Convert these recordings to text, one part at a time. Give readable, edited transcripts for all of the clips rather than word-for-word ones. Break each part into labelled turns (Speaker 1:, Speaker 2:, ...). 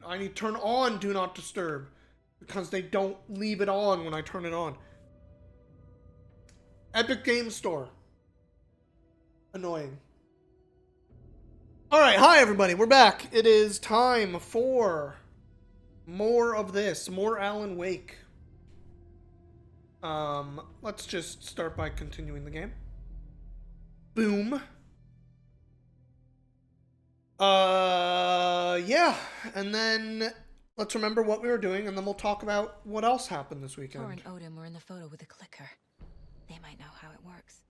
Speaker 1: I need to turn on Do Not Disturb because they don't leave it on when I turn it on. Epic Game Store. Annoying. Alright, hi everybody, we're back. It is time for more of this, more Alan Wake. Let's just start by continuing the game. Boom. Yeah, and then let's remember what we were doing, and then we'll talk about what else happened this weekend.
Speaker 2: Tor and Odin were in the photo with a clicker. They might know how it works.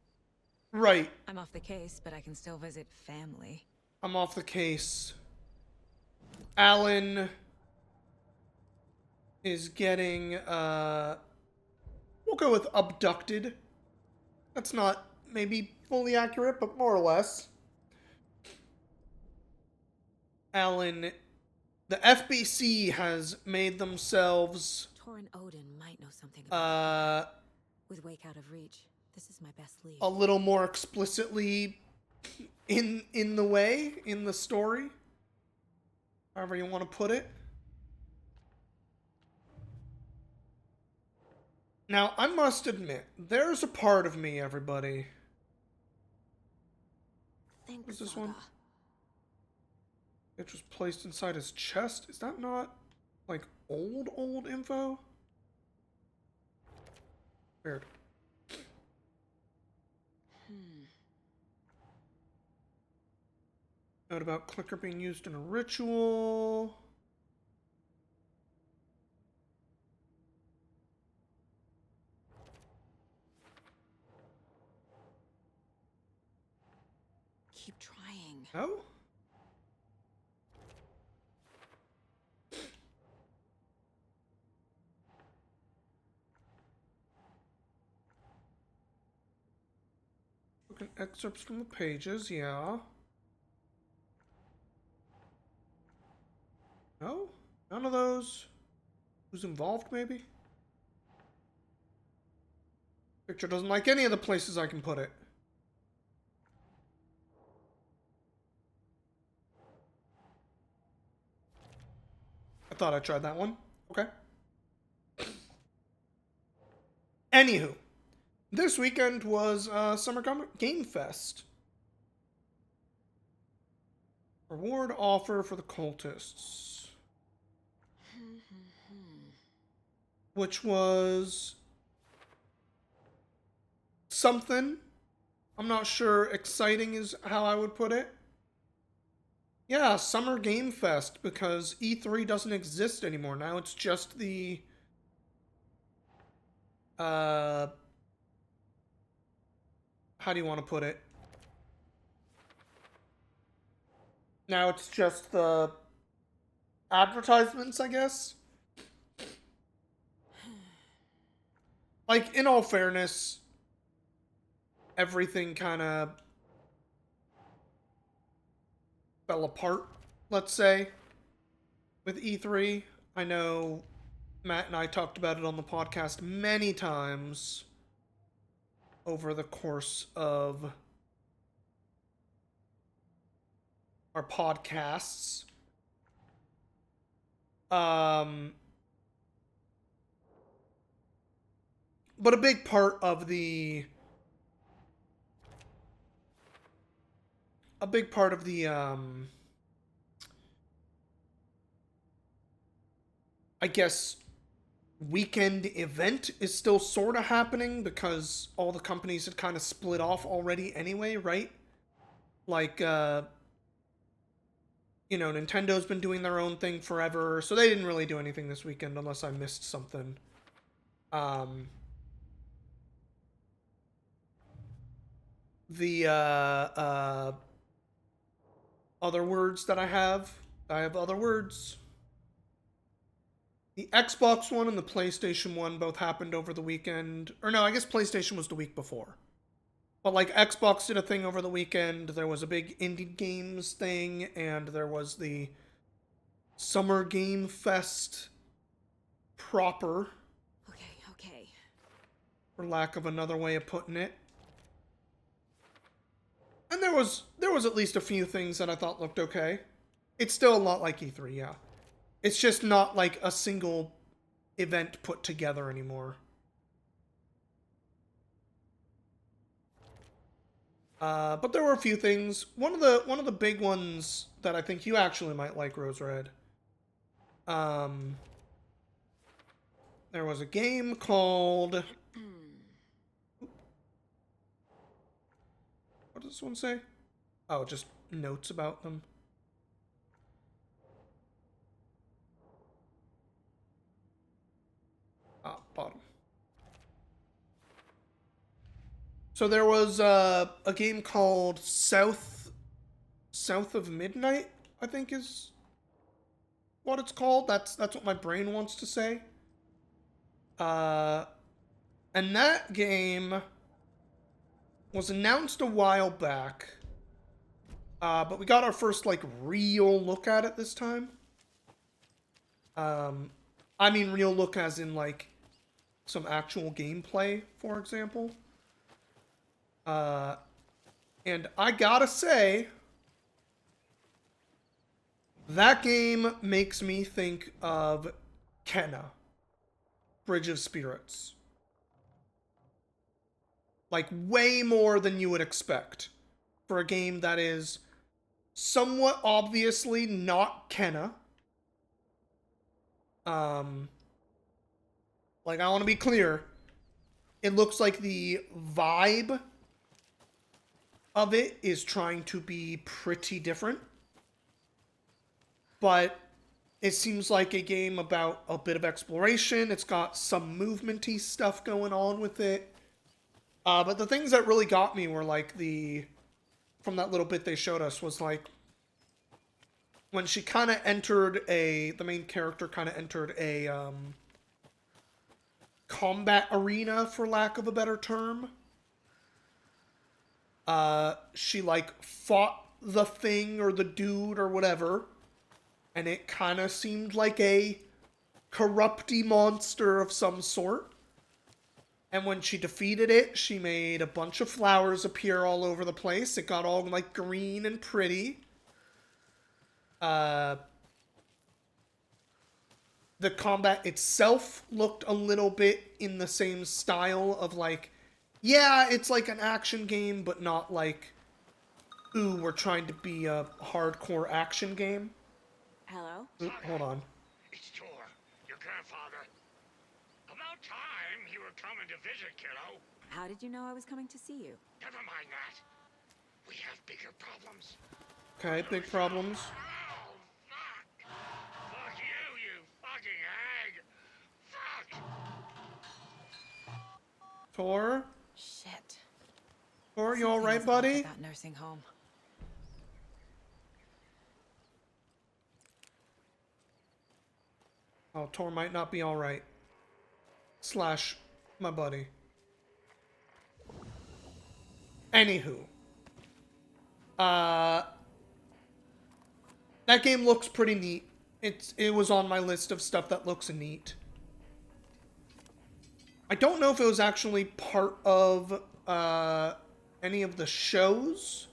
Speaker 1: Right.
Speaker 2: I'm off the case, but I can still visit family.
Speaker 1: I'm off the case. Alan is getting, we'll go with abducted. That's not maybe fully accurate, but more or less. Alan, the FBC has made themselves,
Speaker 2: Tor and Odin might know something about it. With Wake out of reach, this is my best lead.
Speaker 1: A little more explicitly in the way, in the story. However you want to put it. Now, I must admit, there's a part of me, everybody. What's this one? It was placed inside his chest. Is that not, like, old info? Weird. Note about clicker being used in a ritual.
Speaker 2: Keep trying.
Speaker 1: Oh? Looking excerpts from the pages, yeah. No? None of those? Who's involved, maybe? Picture doesn't like any of the places I can put it. I thought I tried that one. Okay. Anywho, this weekend was Summer Game Fest. Reward offer for the cultists. Which was something. I'm not sure exciting is how I would put it. Yeah, Summer Game Fest, because E3 doesn't exist anymore. Now it's just the how do you want to put it? Now it's just the advertisements, I guess. Like, in all fairness, everything kind of fell apart, let's say, with E3. I know Matt and I talked about it on the podcast many times over the course of our podcasts. But a big part of the I guess weekend event is still sort of happening because all the companies had kind of split off already anyway, right? Like, Nintendo's been doing their own thing forever, so they didn't really do anything this weekend unless I missed something. The other words that I have other words. The Xbox One and the PlayStation One both happened over the weekend. Or no, I guess PlayStation was the week before. But like Xbox did a thing over the weekend. There was a big indie games thing, and there was the Summer Game Fest proper.
Speaker 2: Okay.
Speaker 1: For lack of another way of putting it. And there was at least a few things that I thought looked okay. It's still a lot like E3, yeah. It's just not like a single event put together anymore. But there were a few things. One of the big ones that I think you actually might like, Rose Red. There was a game called. What does this one say? Oh, just notes about them. Bottom. So there was a game called South of Midnight, I think is what it's called. That's what my brain wants to say. And that game was announced a while back. But we got our first, like, real look at it this time. I mean real look as in, like, some actual gameplay, for example. And I gotta say, that game makes me think of Kenna, Bridge of Spirits. Like, way more than you would expect for a game that is somewhat obviously not Kenna. Like, I want to be clear. It looks like the vibe of it is trying to be pretty different. But it seems like a game about a bit of exploration. It's got some movement-y stuff going on with it. But the things that really got me were like from that little bit they showed us was like when she kind of entered the main character kind of entered a combat arena, for lack of a better term. She like fought the thing or the dude or whatever, and it kind of seemed like a corrupty monster of some sort. And when she defeated it, she made a bunch of flowers appear all over the place. It got all, like, green and pretty. The combat itself looked a little bit in the same style of, like, yeah, it's like an action game, but not like, ooh, we're trying to be a hardcore action game.
Speaker 2: Hello?
Speaker 1: Ooh, hold on.
Speaker 3: It's Tor, your grandfather. About time you were coming to visit, kiddo.
Speaker 2: How did you know I was coming to see you?
Speaker 3: Never mind that. We have bigger problems.
Speaker 1: Okay, big problems.
Speaker 3: Oh, fuck! Fuck you, you fucking hag! Fuck!
Speaker 1: Tor?
Speaker 2: Shit.
Speaker 1: Tor, you
Speaker 2: Something
Speaker 1: alright,
Speaker 2: is off
Speaker 1: buddy?
Speaker 2: at that nursing home.
Speaker 1: Oh, Tor might not be alright. Slash, my buddy. Anywho. That game looks pretty neat. It was on my list of stuff that looks neat. I don't know if it was actually part of any of the shows,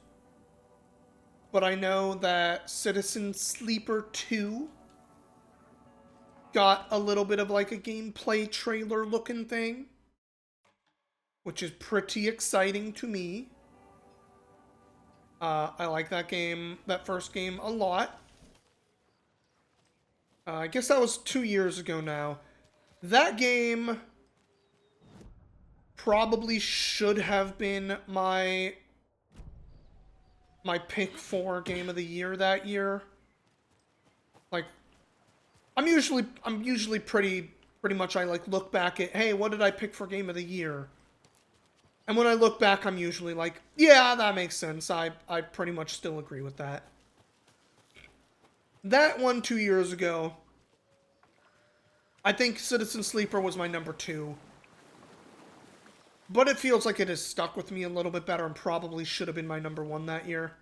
Speaker 1: but I know that Citizen Sleeper 2 got a little bit of like a gameplay trailer looking thing, which is pretty exciting to me. I like that game, that first game, a lot. I guess that was 2 years ago now. That game probably should have been my pick for game of the year that year. Like, I'm usually pretty much I like look back at, hey, what did I pick for game of the year? And when I look back, I'm usually like, yeah, that makes sense. I pretty much still agree with that. That one 2 years ago, I think Citizen Sleeper was my number 2. But it feels like it has stuck with me a little bit better and probably should have been my number 1 that year.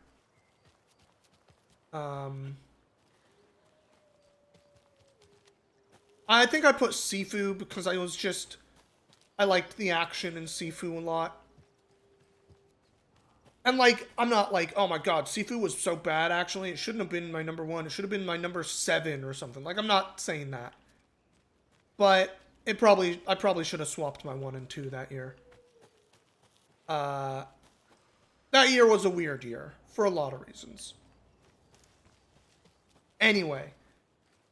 Speaker 1: I think I put Sifu because I liked the action in Sifu a lot. And, like, I'm not like, oh my god, Sifu was so bad, actually. It shouldn't have been my number 1. It should have been my number 7 or something. Like, I'm not saying that. But I probably should have swapped my 1 and 2 that year. That year was a weird year. For a lot of reasons. Anyway.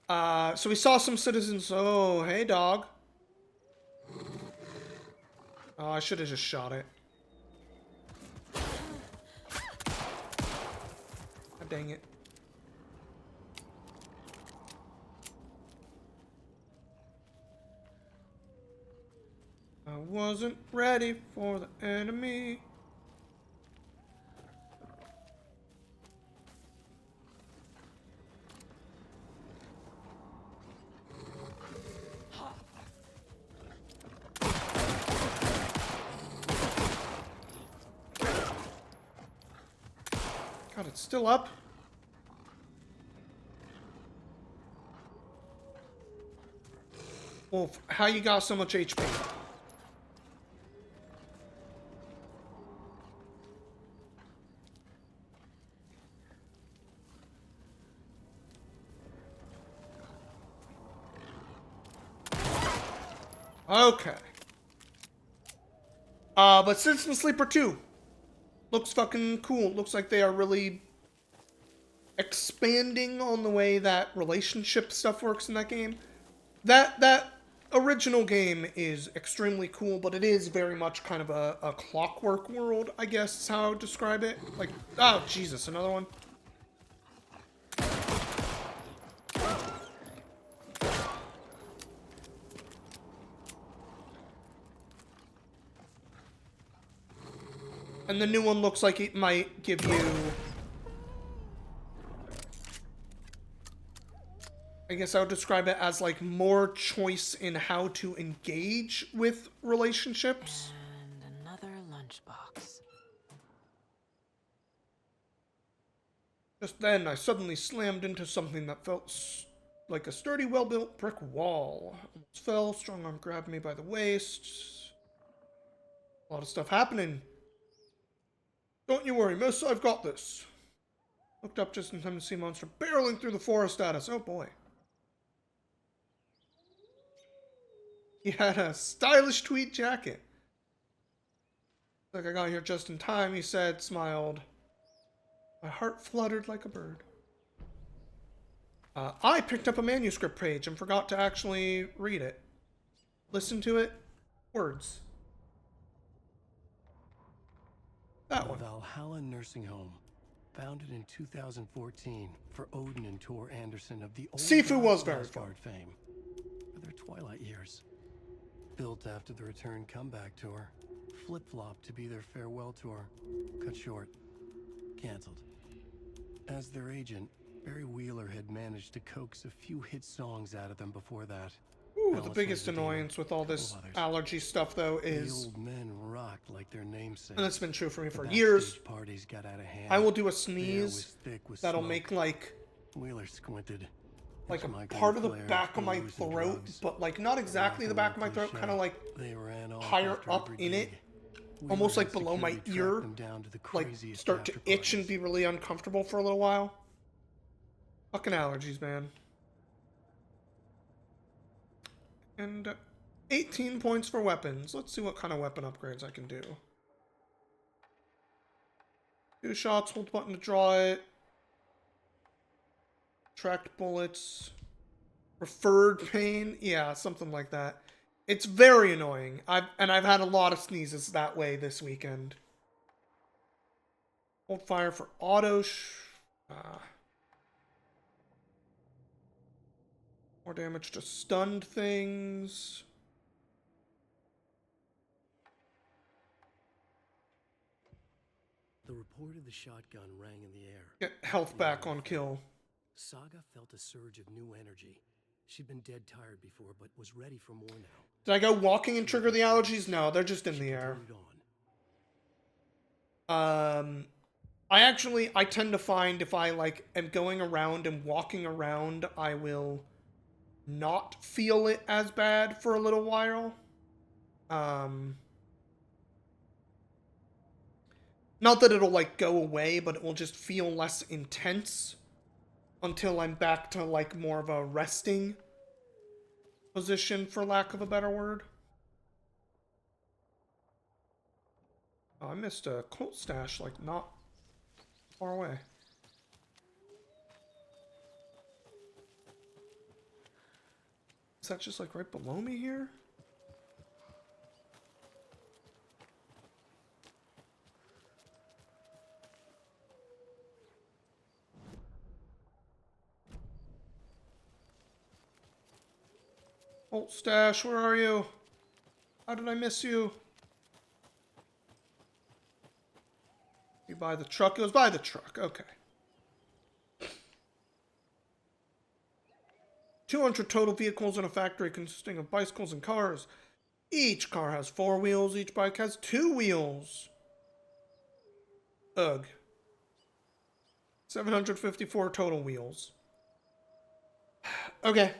Speaker 1: So we saw some citizens. Oh, hey, dog. Oh, I should have just shot it. God dang it. I wasn't ready for the enemy. God, it's still up. Wolf, how you got so much HP? Okay. But Citizen Sleeper 2 looks fucking cool. Looks like they are really expanding on the way that relationship stuff works in that game. That original game is extremely cool, but it is very much kind of a clockwork world, I guess is how I would describe it. Like, oh, Jesus, another one. And the new one looks like it might give you... I guess I would describe it as, like, more choice in how to engage with relationships.
Speaker 2: And another lunchbox.
Speaker 1: Just then, I suddenly slammed into something that felt like a sturdy, well-built brick wall. Almost fell, strong arm grabbed me by the waist. A lot of stuff happening. Don't you worry, miss, I've got this. Looked up just in time to see a monster barreling through the forest at us. Oh boy. He had a stylish tweed jacket. Like I got here just in time, he said, smiled. My heart fluttered like a bird. I picked up a manuscript page and forgot to actually read it. Listen to it. Words. That one.
Speaker 4: Valhalla Nursing Home. Founded in 2014 for Odin and Tor Anderson of the old
Speaker 1: Sifu was very
Speaker 4: Asgard fame for their Twilight years. Built after the Return comeback tour, flip-flopped to be their farewell tour, cut short, canceled. As their agent, Barry Wheeler had managed to coax a few hit songs out of them before that.
Speaker 1: Ooh, the biggest annoyance with all this allergy stuff, though, is...
Speaker 4: The old men rocked like their namesake.
Speaker 1: And it's been true for me for years.
Speaker 4: Parties got out of hand.
Speaker 1: I will do a sneeze that'll make, like...
Speaker 4: Wheeler squinted.
Speaker 1: Like a part of the back of my throat, but like not exactly the back of my throat, kind of like higher up in it, almost like below my ear, like start to itch and be really uncomfortable for a little while. Fucking allergies, man. And 18 points for weapons. Let's see what kind of weapon upgrades I can do. 2 shots, hold button to draw it. Tracked bullets. Referred pain. Yeah, something like that. It's very annoying. I've had a lot of sneezes that way this weekend. Hold fire for auto. More damage to stunned things.
Speaker 4: The report of the shotgun rang in the air.
Speaker 1: Get health back on kill.
Speaker 4: Saga felt a surge of new energy. She'd been dead tired before, but was ready for more now.
Speaker 1: Did I go walking and trigger the allergies? No, they're just in the air. I tend to find if I like am going around and walking around, I will not feel it as bad for a little while. Not that it'll, like, go away, but it will just feel less intense until I'm back to, like, more of a resting position, for lack of a better word. Oh, I missed a Colt stash, like, not far away. Is that just, like, right below me here? Colt stash, where are you? How did I miss you? You by the truck? It was by the truck, okay. 200 total vehicles in a factory consisting of bicycles and cars. Each car has 4 wheels, each bike has 2 wheels. Ugh. 754 total wheels. Okay.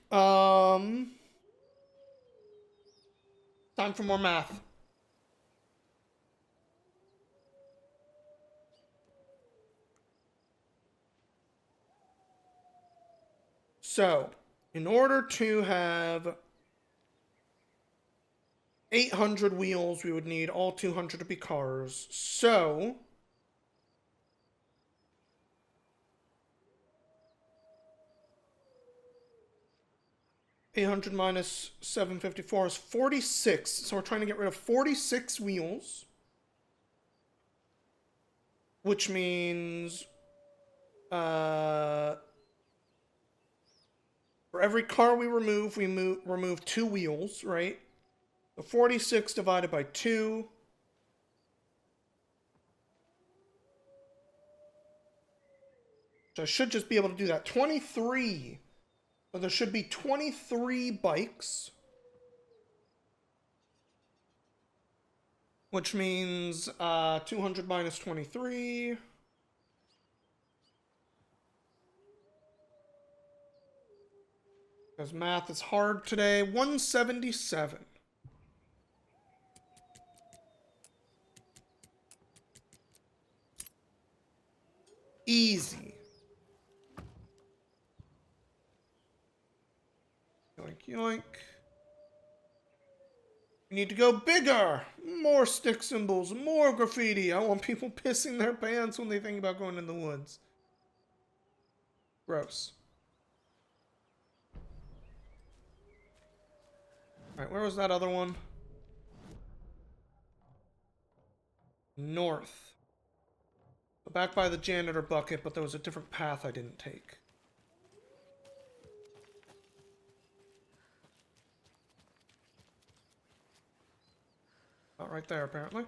Speaker 1: Time for more math. So, in order to have 800 wheels, we would need all 200 to be cars. So, 800 minus 754 is 46. So we're trying to get rid of 46 wheels. Which means for every car we remove, remove 2 wheels, right? So 46 divided by 2. So I should just be able to do that. 23. So there should be 23 bikes. Which means 200 minus 23. Because math is hard today. 177. Easy. Yoink, yoink. We need to go bigger. More stick symbols, more graffiti. I want people pissing their pants when they think about going in the woods. Gross. Alright, where was that other one? North. Back by the janitor bucket, but there was a different path I didn't take. Not right there, apparently.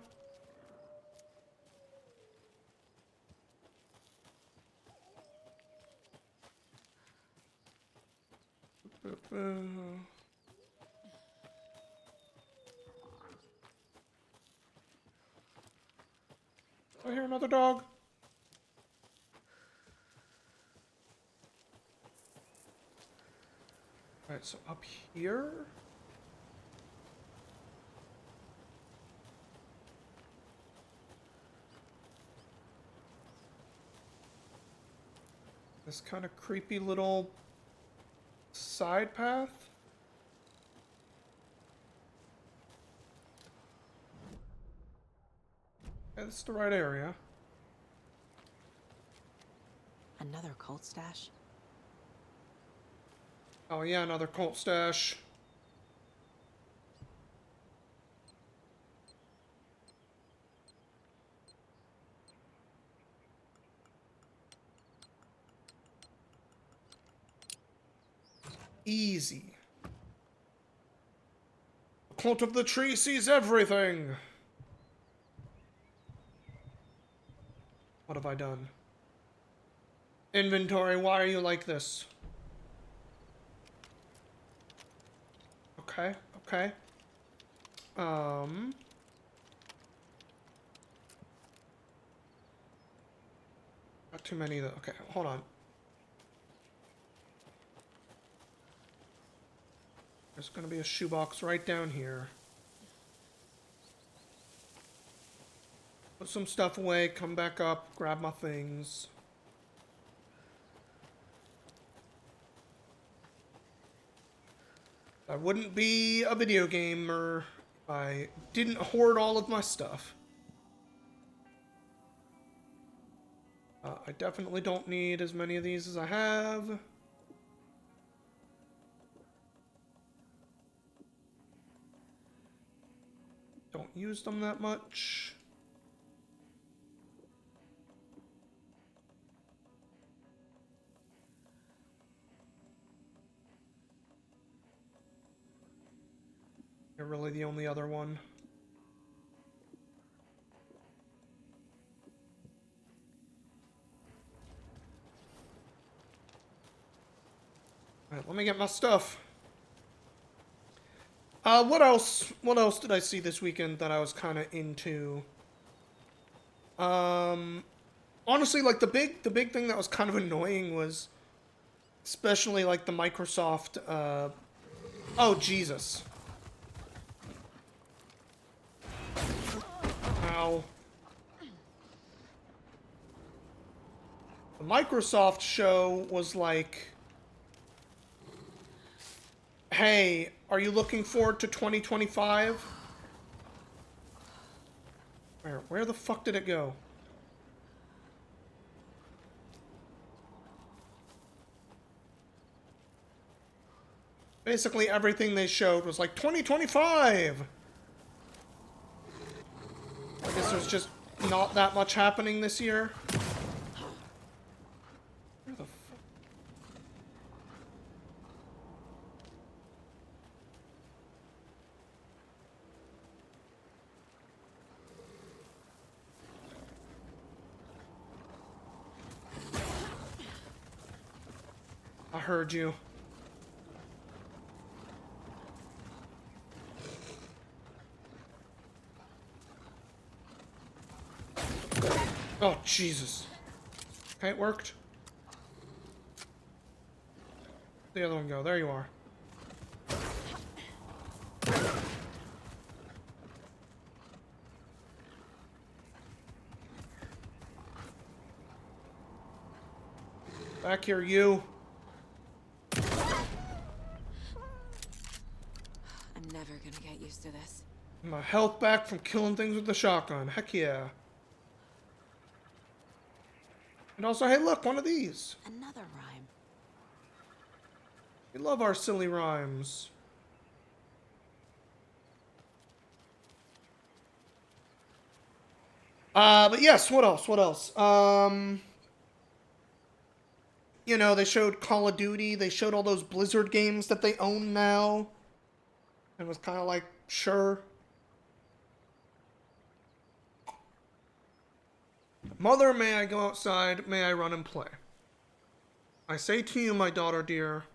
Speaker 1: I hear another dog. Alright, so up here? This kind of creepy little side path? Yeah, this is the right area.
Speaker 2: Another cult stash?
Speaker 1: Oh yeah, another Colt stash. Easy. The Colt of the tree sees everything. What have I done? Inventory, why are you like this? Okay, okay. Not too many though. Okay, hold on. There's gonna be a shoebox right down here. put some stuff away, come back up, grab my things. I wouldn't be a video gamer if I didn't hoard all of my stuff. I definitely don't need as many of these as I have. Don't use them that much. You're really the only other one. Alright, let me get my stuff. What else? What else did I see this weekend that I was kind of into? Honestly, like the big thing that was kind of annoying was, especially like the Microsoft. Oh Jesus! Ow! The Microsoft show was like, hey, are you looking forward to 2025? Where the fuck did it go? Basically everything they showed was like 2025! I guess there's just not that much happening this year. Where the fuck? I heard you. Oh, Jesus. Okay, it worked. Where'd the other one go? There you are. Back here, you.
Speaker 2: I'm never gonna get used to this.
Speaker 1: My health back from killing things with the shotgun. Heck yeah. And also, hey, look, one of these.
Speaker 2: Another rhyme.
Speaker 1: We love our silly rhymes. But yes, what else? What else? You know, they showed Call of Duty. They showed all those Blizzard games that they own now. And was kind of like, sure. Mother, may I go outside? May I run and play? I say to you, my daughter dear,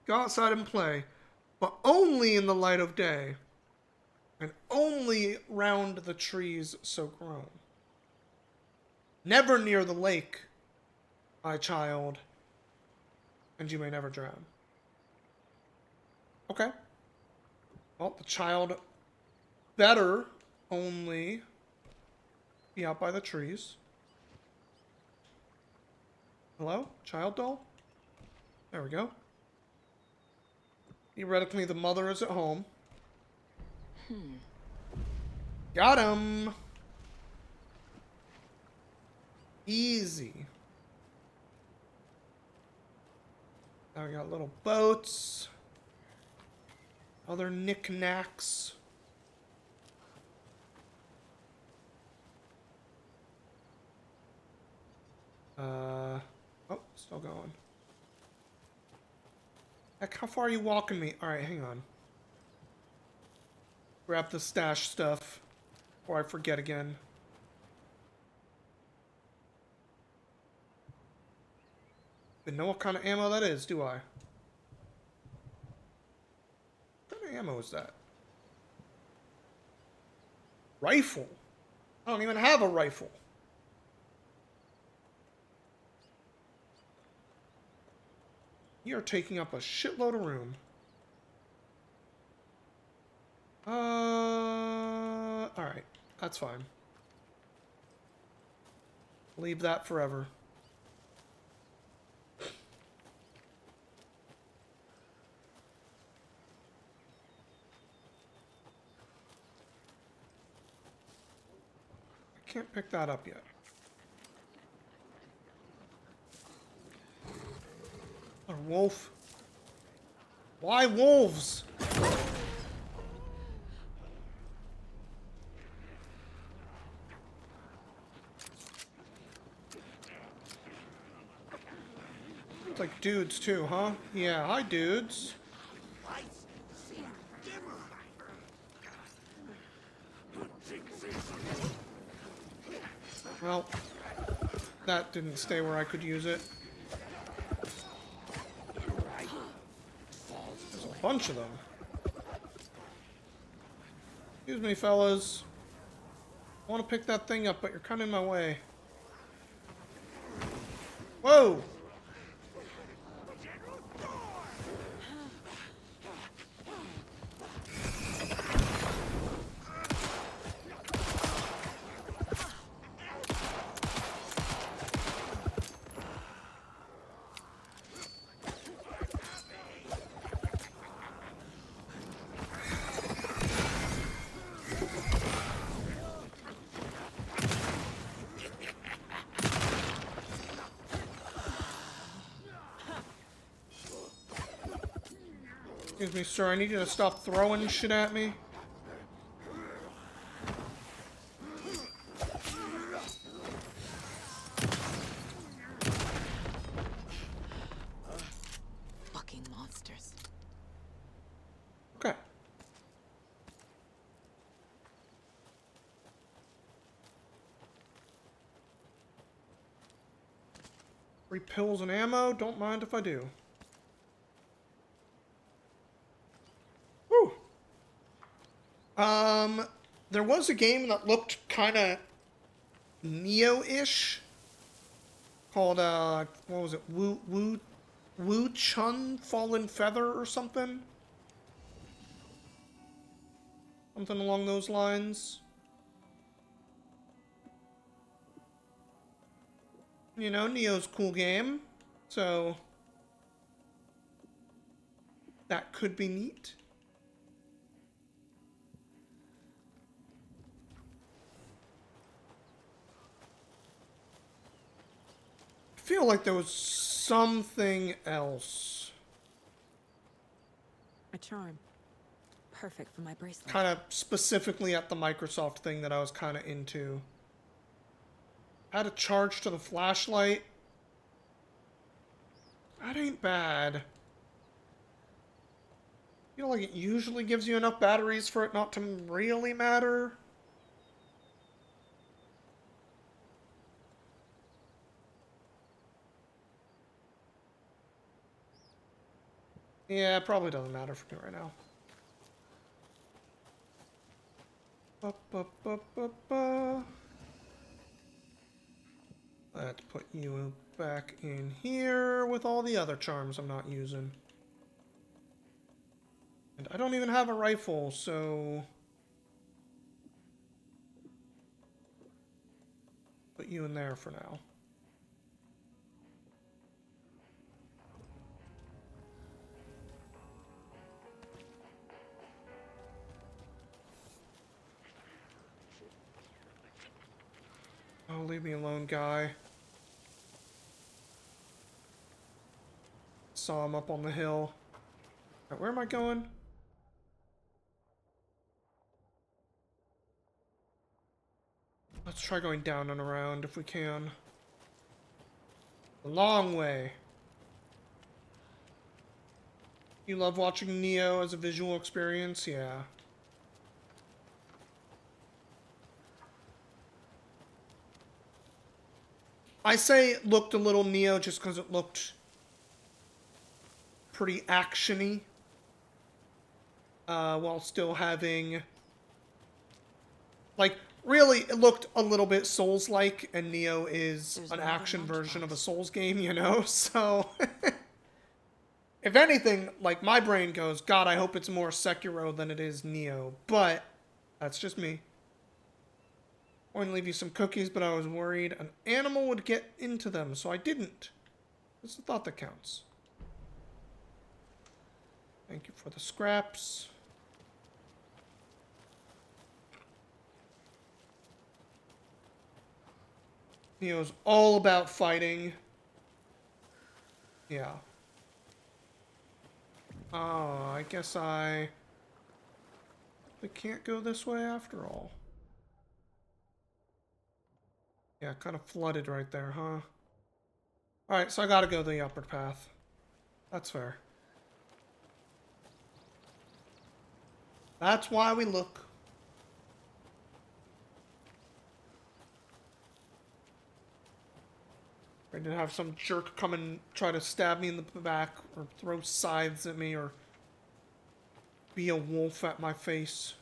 Speaker 1: go outside and play, but only in the light of day, and only round the trees so grown. Never near the lake, my child, and you may never drown. Okay. Well, the child better only be out by the trees. Hello? Child doll? There we go. Theoretically, the mother is at home. Got him! Easy. Now we got little boats. Other knickknacks. Oh, still going. Heck, how far are you walking me? Alright, hang on. Grab the stash stuff before I forget again. Didn't know what kind of ammo that is, do I? What kind of ammo is that? Rifle? I don't even have a rifle. You're taking up a shitload of room. Alright. That's fine. Leave that forever. I can't pick that up yet. A wolf. Why wolves? It's like dudes too, huh? Yeah, hi dudes. Well, that didn't stay where I could use it. There's a bunch of them. Excuse me, fellas. I want to pick that thing up, but you're kind of in my way. Whoa! Excuse me, sir, I need you to stop throwing shit at me.
Speaker 2: Fucking monsters.
Speaker 1: Okay. Free pills and ammo, don't mind if I do. Whew. There was a game that looked kind of Neo-ish called, what was it? Wu Chun Fallen Feather or something? Something along those lines. You know, Neo's a cool game, so that could be neat. I feel like there was something else.
Speaker 2: A charm. Perfect for my bracelet.
Speaker 1: Kind of specifically at the Microsoft thing that I was kind of into. Add a charge to the flashlight. That ain't bad. I feel like it usually gives you enough batteries for it not to really matter. Yeah, it probably doesn't matter for me right now. Let's put you back in here with all the other charms I'm not using. And I don't even have a rifle, so put you in there for now. Oh, leave me alone, guy. Saw him up on the hill. Right, where am I going? Let's try going down and around if we can. A long way. You love watching Neo as a visual experience? Yeah. I say it looked a little Neo just because it looked pretty action-y. While still having... Like, really, it looked a little bit Souls-like, and Neo is an action version of a Souls game, you know? So, if anything, like, my brain goes, God, I hope it's more Sekiro than it is Neo. But, that's just me. going to leave you some cookies, but I was worried an animal would get into them, so I didn't. It's the thought that counts. Thank you for the scraps. Neo's all about fighting. Yeah. Oh, I guess I can't go this way after all. Yeah, kind of flooded right there, huh? Alright, so I gotta go the upper path. That's fair. That's why we look. I didn't have some jerk come and try to stab me in the back, or throw scythes at me, or be a wolf at my face.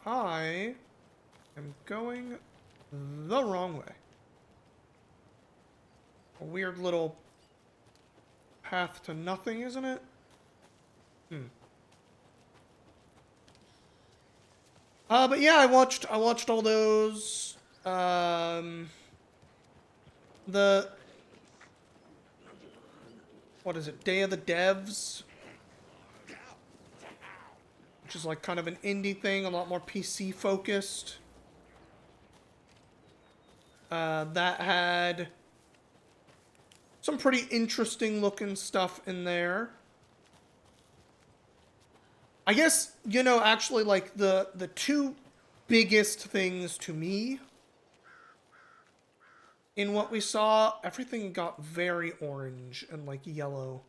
Speaker 1: I am going the wrong way. A weird little path to nothing, isn't it? But yeah, I watched all those. What is it? Day of the Devs, which is like kind of an indie thing, a lot more PC focused. That had some pretty interesting looking stuff in there. I guess, you know, actually, like, the two biggest things to me in what we saw, everything got very orange and, like, yellow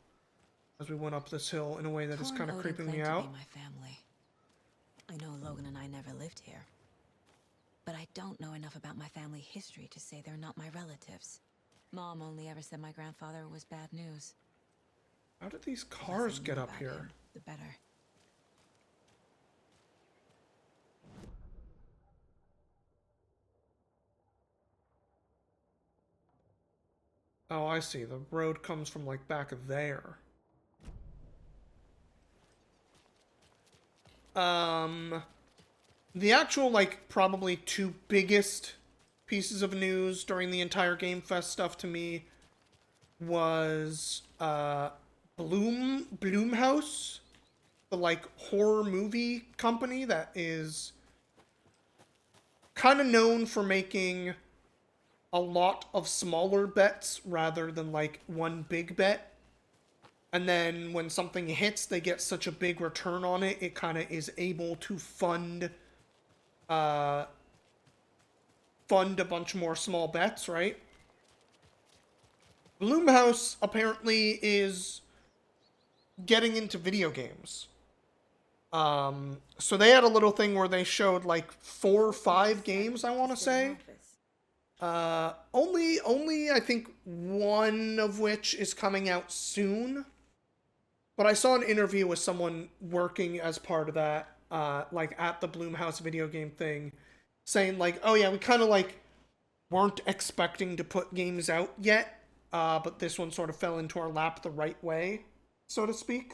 Speaker 1: as we went up this hill in a way that is kind of creeping me out.
Speaker 2: To be my family. I know Logan and I never lived here. But I don't know enough about my family history to say they're not my relatives. Mom only ever said my grandfather was bad news.
Speaker 1: How did these cars get up here?
Speaker 2: Him, the better.
Speaker 1: Oh, I see. The road comes from, like, back there. The actual, like, probably two biggest pieces of news during the entire Game Fest stuff to me was, Bloomhouse, the, like, horror movie company that is kind of known for making a lot of smaller bets rather than, like, one big bet. And then when something hits, they get such a big return on it, it kind of is able to fund a bunch more small bets, right? Bloomhouse apparently is getting into video games. So they had a little thing where they showed, like, 4 or 5 games, I want to say. Only I think one of which is coming out soon. But I saw an interview with someone working as part of that, like at the Bloomhouse video game thing, saying like, oh yeah, we kind of like weren't expecting to put games out yet, but this one sort of fell into our lap the right way, so to speak.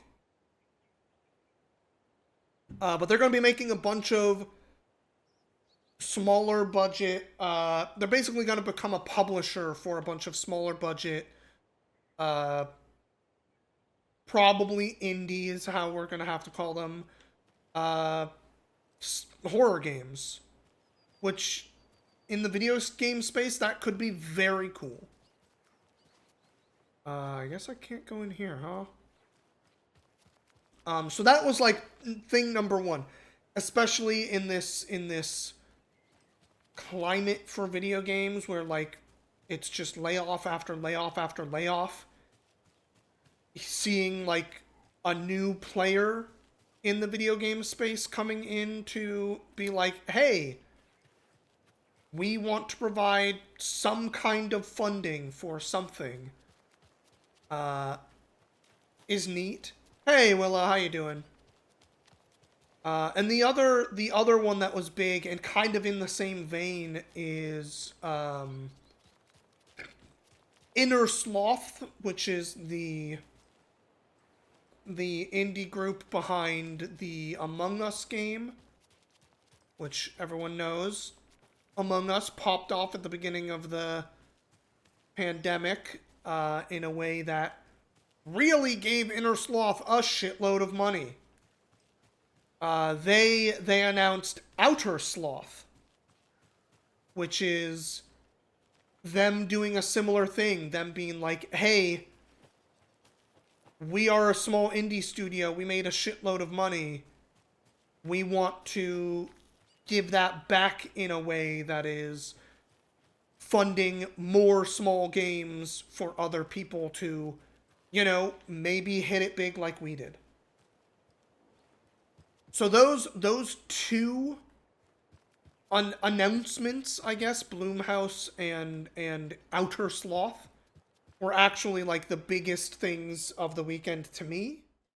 Speaker 1: But they're going to be making a bunch of smaller budget, they're basically going to become a publisher for a bunch of smaller budget, probably indie is how we're going to have to call them, horror games, which in the video game space, that could be very cool. I guess I can't go in here, huh? So that was like thing number one, especially in this climate for video games where like it's just layoff after layoff after layoff. Seeing like a new player in the video game space coming in to be like, hey, we want to provide some kind of funding for something, is neat. Hey, Willa, how you doing? And the other one that was big and kind of in the same vein is Inner Sloth, which is the indie group behind the Among Us game, which everyone knows. Among Us popped off at the beginning of the pandemic in a way that really gave Inner Sloth a shitload of money. They announced Outer Sloth, which is them doing a similar thing. Them being like, hey, we are a small indie studio. We made a shitload of money. We want to give that back in a way that is funding more small games for other people to, you know, maybe hit it big like we did. So those two announcements, I guess, Bloomhouse and Outer Sloth, were actually like the biggest things of the weekend to me.